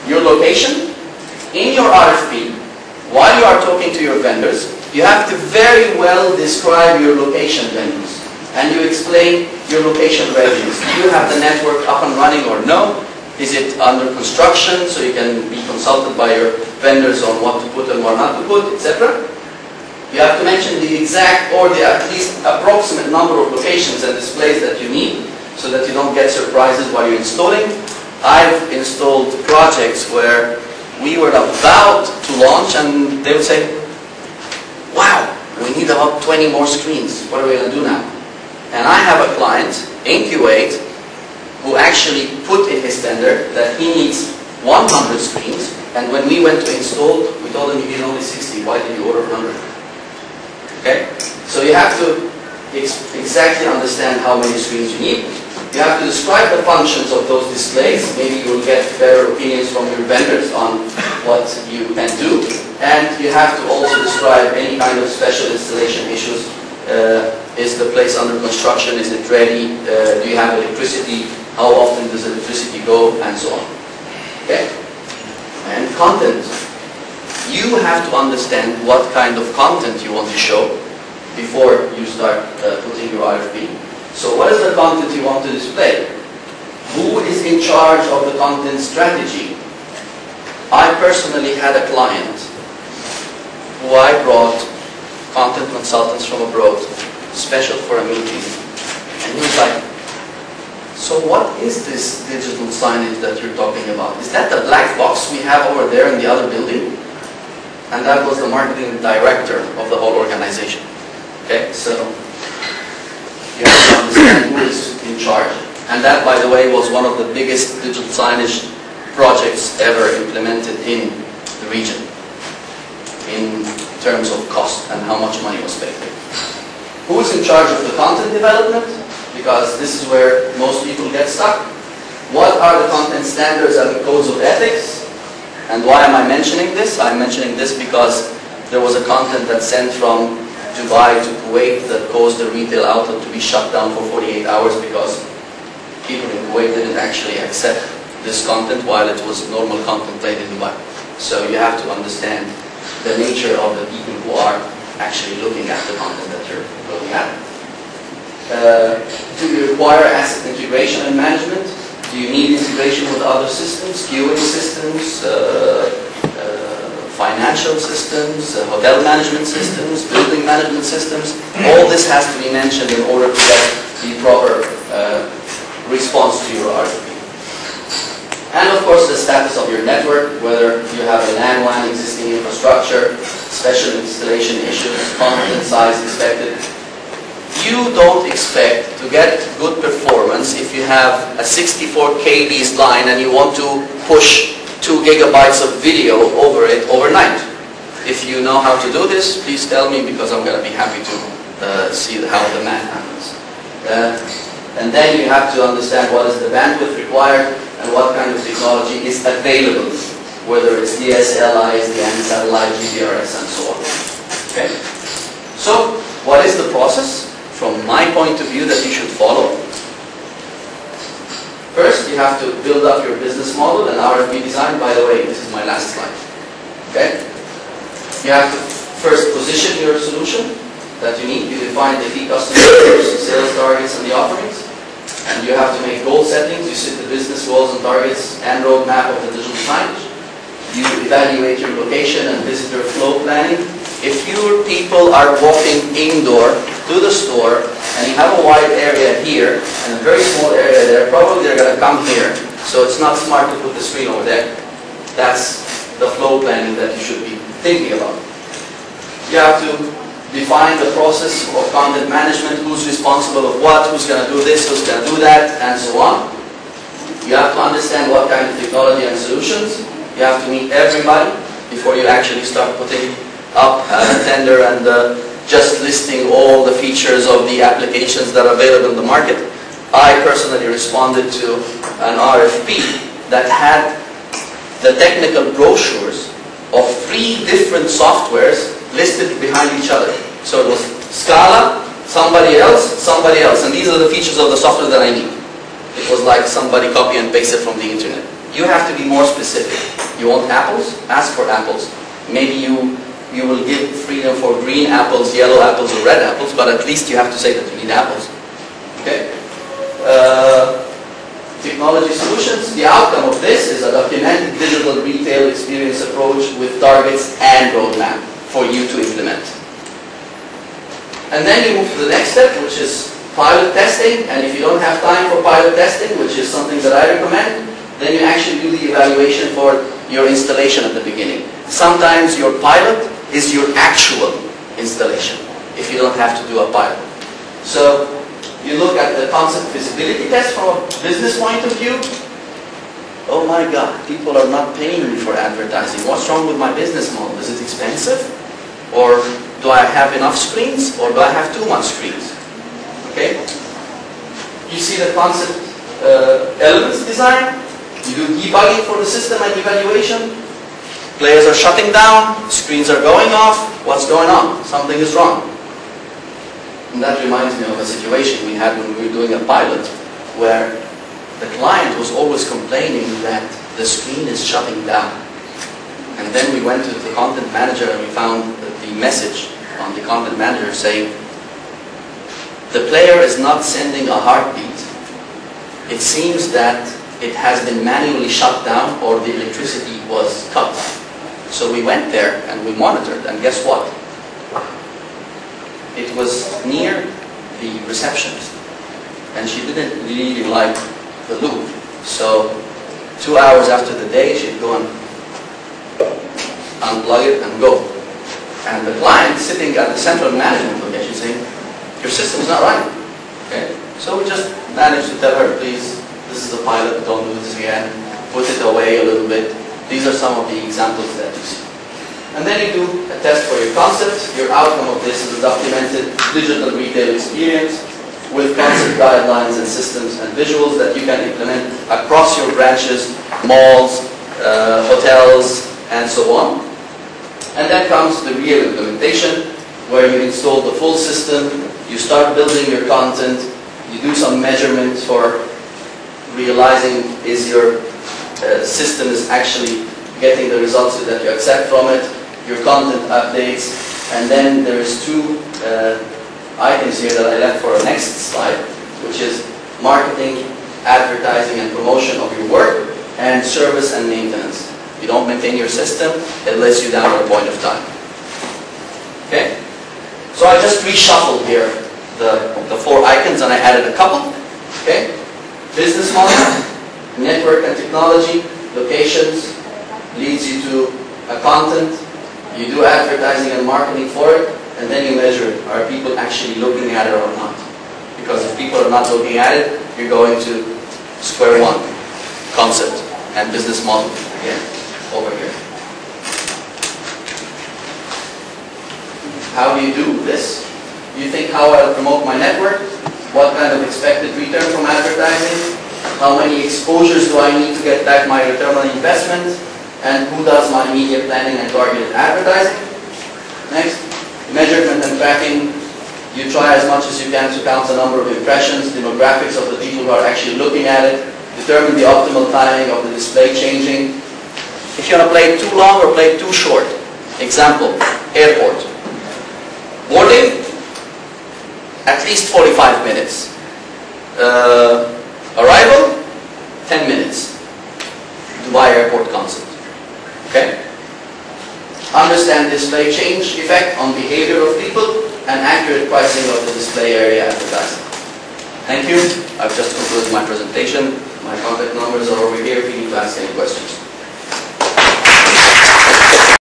your location. In your RFP, while you are talking to your vendors, you have to very well describe your location venues. And you explain your location readiness. Do you have the network up and running or no? Is it under construction so you can be consulted by your vendors on what to put and what not to put, etc.? You have to mention the exact or the at least approximate number of locations and displays that you need so that you don't get surprises while you're installing. I've installed projects where we were about to launch and they would say, wow, we need about 20 more screens. What are we going to do now? And I have a client in Kuwait who actually put in his tender that he needs 100 screens, and when we went to install, we told him you need only 60. Why did you order 100? Okay? So you have to exactly understand how many screens you need. You have to describe the functions of those displays. Maybe you will get better opinions from your vendors on what you can do. And you have to also describe any kind of special installation issues. Is the place under construction? Is it ready? Do you have electricity? How often does electricity go? And so on. Okay? And content. You have to understand what kind of content you want to show before you start putting your RFP. So what is the content you want to display? Who is in charge of the content strategy? I personally had a client who I brought content consultants from abroad, special for a meeting. And he was like, so what is this digital signage that you're talking about? Is that the black box we have over there in the other building? And that was the marketing director of the whole organization. Okay, so you have to understand who is in charge. And that, by the way, was one of the biggest digital signage projects ever implemented in the region in terms of cost and how much money was paid. Who is in charge of the content development? Because this is where most people get stuck. What are the content standards and the codes of ethics? And why am I mentioning this? I'm mentioning this because there was a content that sent from Dubai to Kuwait that caused the retail outlet to be shut down for 48 hours because people in Kuwait didn't actually accept this content while it was normal content played in Dubai. So you have to understand the nature of the people who are actually looking at the content that you're looking at. Do you require asset integration and management? Do you need integration with other systems, queuing systems, financial systems, hotel management systems, building management systems? All this has to be mentioned in order to get the proper response to your RFP. And of course the status of your network, whether you have a LAN WAN existing infrastructure, special installation issues, content size expected. You don't expect to get good performance if you have a 64 kbps line and you want to push 2 gigabytes of video over it overnight. If you know how to do this, please tell me because I'm going to be happy to see how the math happens. And then you have to understand what is the bandwidth required and what kind of technology is available, whether it's DSLI, SDN, satellite, GPRS, and so on. Okay? So, what is the process from my point of view that you should follow? First, you have to build up your business model and RFP design. By the way, this is my last slide. Okay? You have to first position your solution that you need. You define the key customers, sales targets, and the offerings. And you have to make goal settings. You set the business goals and targets and roadmap of the digital signage. You evaluate your location and visitor flow planning. If your people are walking indoor to the store and you have a wide area here and a very small area there, probably they're going to come here. So it's not smart to put the screen over there. That's the flow planning that you should be thinking about. You have to define the process of content management, who's responsible of what, who's going to do this, who's going to do that, and so on. You have to understand what kind of technology and solutions. You have to meet everybody before you actually start putting up a tender and just listing all the features of the applications that are available in the market. I personally responded to an RFP that had the technical brochures of 3 different softwares listed behind each other. So it was SCALA, somebody else, and these are the features of the software that I need. It was like somebody copy and paste it from the internet. you have to be more specific. You want apples? Ask for apples. Maybe you will give freedom for green apples, yellow apples, or red apples, but at least you have to say that you need apples. Okay? Technology solutions. The outcome of this is a documented digital retail experience approach with targets and roadmap for you to implement. And then you move to the next step, which is pilot testing. And if you don't have time for pilot testing, which is something that I recommend, then you actually do the evaluation for your installation at the beginning. Sometimes your pilot is your actual installation, if you don't have to do a pilot. So you look at the concept feasibility test from a business point of view. Oh my God, people are not paying me for advertising. What's wrong with my business model? Is it expensive? Or do I have enough screens? Or do I have too much screens? Okay? You see the concept elements design. You do debugging for the system and evaluation. Players are shutting down. Screens are going off. What's going on? Something is wrong. And that reminds me of a situation we had when we were doing a pilot where the client was always complaining that the screen is shutting down. And then we went to the content manager and we found the message on the content manager saying, the player is not sending a heartbeat. It seems that it has been manually shut down or the electricity was cut. So we went there and we monitored, and guess what? It was near the receptionist, and she didn't really like the loop. So 2 hours after the day, she'd go and unplug it and go. And the client sitting at the central management location saying, your system is not running. Okay? So we just managed to tell her, please, this is a pilot, don't do this again. Put it away a little bit. These are some of the examples that you see. And then you do a test for your concept. Your outcome of this is a documented digital retail experience with concept guidelines and systems and visuals that you can implement across your branches, malls, hotels, and so on. And then comes the real implementation, where you install the full system, you start building your content, you do some measurements for realizing is your system is actually getting the results that you accept from it, your content updates, and then there's two items here that I left for our next slide, which is marketing, advertising and promotion of your work, and service and maintenance. You don't maintain your system, it lets you down at a point of time. Okay? So I just reshuffled here the 4 icons and I added a couple. Okay? Business model, network and technology, locations, leads you to a content, you do advertising and marketing for it, and then you measure it. Are people actually looking at it or not? Because if people are not looking at it, you're going to square one, concept and business model again, over here. How do you do this? You think how I'll promote my network? What kind of expected return from advertising? How many exposures do I need to get back my return on investment? And who does my media planning and targeted advertising? Next, measurement and tracking. You try as much as you can to count the number of impressions, demographics of the people who are actually looking at it, determine the optimal timing of the display changing. If you want to play it too long or play it too short. Example, airport. Boarding, at least 45 minutes. Arrival, 10 minutes. Dubai airport concept. Okay? Understand display change effect on behavior of people and accurate pricing of the display area advertising. Thank you. I've just concluded my presentation. My contact numbers are over here if you need to ask any questions.